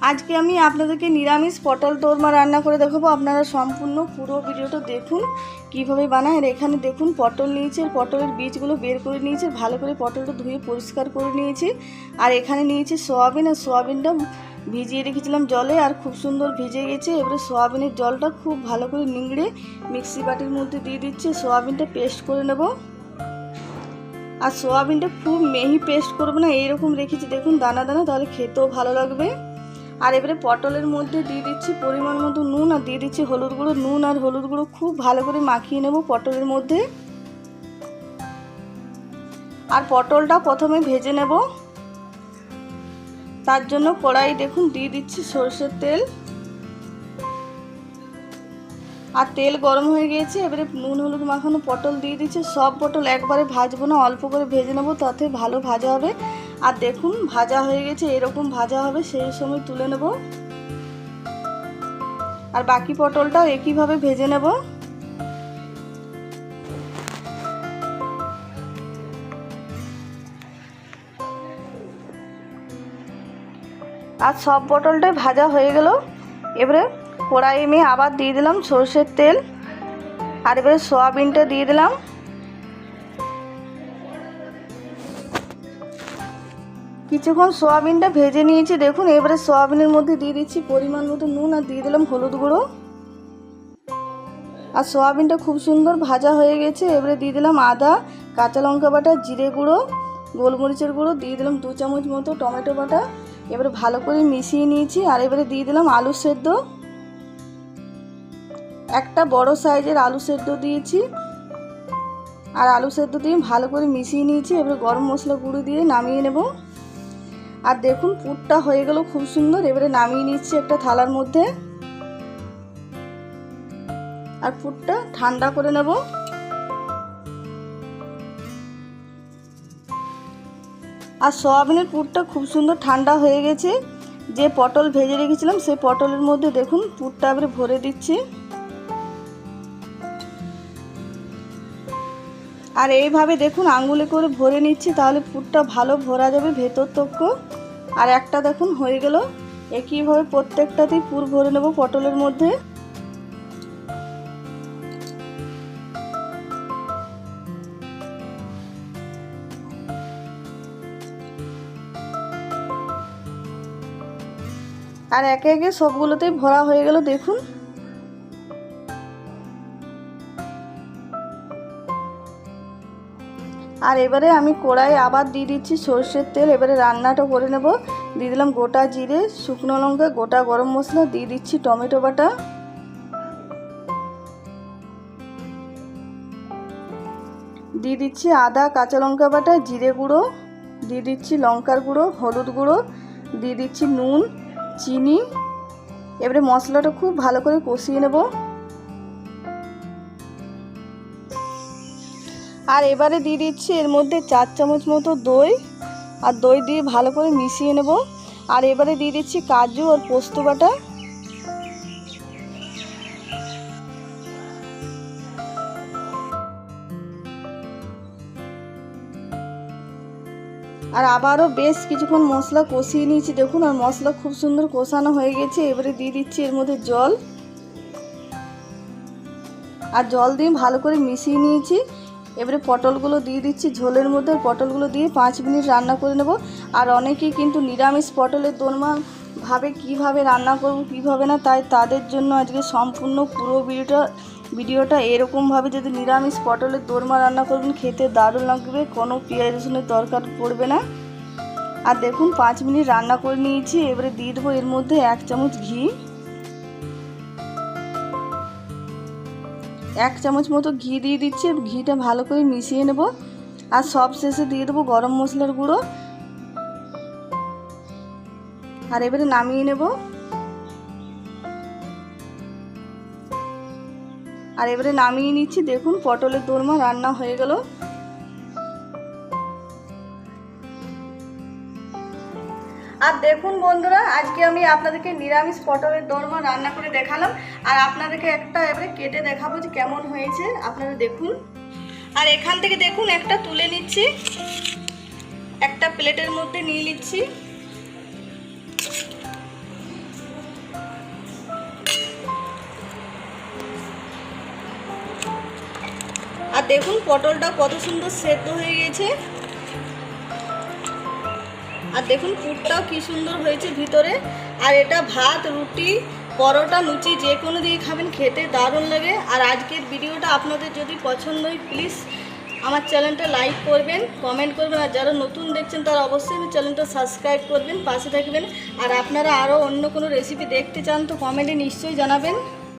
আজকে আমি আপনাদেরকে নিরামিষ পটল দোরমা রান্না করে দেখাবো। আপনারা সম্পূর্ণ পুরো ভিডিওটা দেখুন কিভাবে বানায়। আর এখানে দেখুন পটল নিয়েছি, পটলের বীজগুলো বের করে নিয়েছি, ভালো করে পটলটা ধুয়ে পরিষ্কার করে নিয়েছি। আর এখানে নিয়েছি সোয়াবিন, আর সোয়াবিনটা ভিজিয়ে রেখেছিলাম জলে, আর খুব সুন্দর ভিজে গেছে। এবারে সোয়াবিনের জলটা খুব ভালো করে নিংড়ে মিক্সি বাটির মধ্যে দিয়ে দিচ্ছি। সোয়াবিনটা পেস্ট করে নেব। আর সোয়াবিনটা খুব মিহি পেস্ট করবো না, এইরকম রেখেছি দেখুন দানা দানা, তাহলে খেতেও ভালো লাগবে। আর এবারে পটলের মধ্যে দিয়ে দিচ্ছি পরিমাণ মতো নুন, আর দিয়ে দিচ্ছি হলুদ গুঁড়ো। নুন আর হলুদ গুঁড়ো খুব ভালো করে মাখিয়ে নেব পটলের মধ্যে। আর পটলটা প্রথমে ভেজে নেব, তার জন্য কড়াই দেখুন দিয়ে দিচ্ছি সরষের তেল। আর তেল গরম হয়ে গিয়েছে, এবারে নুন হলুদ মাখানো পটল দিয়ে দিচ্ছি। সব পটল একবারে ভাজবো না, অল্প করে ভেজে নেবো, তাতে ভালো ভাজা হবে। আর দেখুন ভাজা হয়ে গেছে, এরকম ভাজা হবে, সেই সময় তুলে নেব। আর বাকি পটলটাও একইভাবে ভেজে নেব। আর সব পটলটাই ভাজা হয়ে গেল। এবারে কড়াইয়ে আমি আবার দিয়ে দিলাম সরষের তেল, আর এবারে সয়াবিনটা দিয়ে দিলাম। কিছুক্ষণ সয়াবিনটা ভেজে নিয়েছি দেখুন। এবারে সয়াবিনের মধ্যে দিয়ে দিচ্ছি পরিমাণ মতো নুন, আর দিয়ে দিলাম হলুদ গুঁড়ো। আর সয়াবিনটা খুব সুন্দর ভাজা হয়ে গেছে। এবারে দিয়ে দিলাম আদা, কাঁচা লঙ্কা বাটা, জিরে গুঁড়ো, গোলমরিচের গুঁড়ো, দিয়ে দিলাম 2 চামচ মতো টমেটো বাটা। এবারে ভালো করে মিশিয়ে নিয়েছি। আর এবারে দিয়ে দিলাম আলু সেদ্ধ, একটা বড় সাইজের আলু সেদ্ধ দিয়েছি। আর আলু সেদ্ধ দিয়ে ভালো করে মিশিয়ে নিয়েছি। এবারে গরম মশলা গুঁড়ো দিয়ে নামিয়ে নেব। আর দেখুন পুরটা হয়ে গেল খুব সুন্দর। এবারে নামিয়ে নিচ্ছি একটা থালার মধ্যে। আর পুরটা ঠান্ডা করে নেব। আর সয়াবিনের পুরটা খুব সুন্দর ঠান্ডা হয়ে গেছে। যে পটল ভেজে রেখেছিলাম সেই পটলের মধ্যে দেখুন পুরটা এবারে ভরে দিচ্ছি। আর এইভাবে দেখুন আঙ্গুলে করে ভরে নিচ্ছি, তাহলে পুরটা ভালো ভরা যাবে ভেতর তক্ক। আর একটা দেখুন হয়ে গেল। একইভাবে প্রত্যেকটাতেই পুর ভরে নেব পটলের মধ্যে। আর একে একে সবগুলোতেই ভরা হয়ে গেল দেখুন। আর এবারে আমি কড়াইয়ে আবার দিয়ে দিচ্ছি সরষের তেল। এবারে রান্নাটা করে নেব। দিয়ে দিলাম গোটা জিরে, শুকনো লঙ্কা, গোটা গরম মশলা, দিয়ে দিচ্ছি টমেটো বাটা, দিয়ে দিচ্ছি আদা কাঁচা লঙ্কা বাটা, জিরে গুঁড়ো, দিয়ে দিচ্ছি লঙ্কার গুঁড়ো, হলুদ গুঁড়ো, দিয়ে দিচ্ছি নুন, চিনি। এবারে মশলাটা খুব ভালো করে কষিয়ে নেব। আর এবারে দিয়ে দিচ্ছি এর মধ্যে 4 চামচ মতো দই, আর দই দিয়ে ভালো করে মিশিয়ে নেব। আর এবারে দিয়ে দিচ্ছি কাজু আর পোস্ত বাটা। আর আবারও বেশ কিছুক্ষণ মশলা কষিয়ে নিয়েছি দেখুন। আর মশলা খুব সুন্দর কষানো হয়ে গেছে। এবারে দিয়ে দিচ্ছি এর মধ্যে জল, আর জল দিয়ে ভালো করে মিশিয়ে নিয়েছি। এবারে পটলগুলো দিয়ে দিচ্ছি ঝোলের মধ্যে। পটলগুলো দিয়ে 5 মিনিট রান্না করে নেব। আর অনেকেই কিন্তু নিরামিষ পটলের দোরমা ভাবে কিভাবে রান্না করব কিভাবে না, তাই তাদের জন্য আজকে সম্পূর্ণ পুরো ভিডিওটা এরকমভাবে যদি নিরামিষ পটলের দোরমা রান্না করবেন খেতে দারুণ লাগবে, কোনো পেঁয়াজ রসুনের দরকার পড়বে না। আর দেখুন 5 মিনিট রান্না করে নিয়েছি। এবারে দিয়ে দেবো এর মধ্যে 1 চামচ ঘি, 1 চামচ মতো ঘি দিয়ে দিচ্ছি। ঘিটা ভালো করে মিশিয়ে নেব। আর সব শেষে দিয়ে দেবো গরম মশলার গুঁড়ো। আর এবারে নামিয়ে নেব। আর এবারে নামিয়ে নিচ্ছি দেখুন পটলের দোরমা রান্না হয়ে গেল। আর দেখুন বন্ধুরা, আজকে আমি আপনাদেরকে নিরামিষ পটলের দোরমা রান্না করে দেখালাম। আর আপনাদেরকে একটা এবারে কেটে দেখাবো যে কেমন হয়েছে, আপনারা দেখুন। আর এখান থেকে দেখুন একটা তুলে নিচ্ছি, একটা প্লেটের মধ্যে নিয়ে নিচ্ছি। দেখুন পটলটা কত সুন্দর সেদ্ধ হয়ে গেছে। আর দেখুন পুরটাও কি সুন্দর হয়েছে ভিতরে। আর এটা ভাত, রুটি, পরোটা, লুচি যে কোনো দিয়ে খাবেন, খেতে দারুণ লাগে। আর আজকের ভিডিওটা আপনাদের যদি পছন্দ হয় প্লিজ আমার চ্যানেলটা লাইক করবেন, কমেন্ট করবেন। আর যারা নতুন দেখছেন তারা অবশ্যই আমার চ্যানেলটা সাবস্ক্রাইব করবেন, পাশে থাকবেন। আর আপনারা আরও অন্য কোনো রেসিপি দেখতে চান তো কমেন্টে নিশ্চয়ই জানাবেন।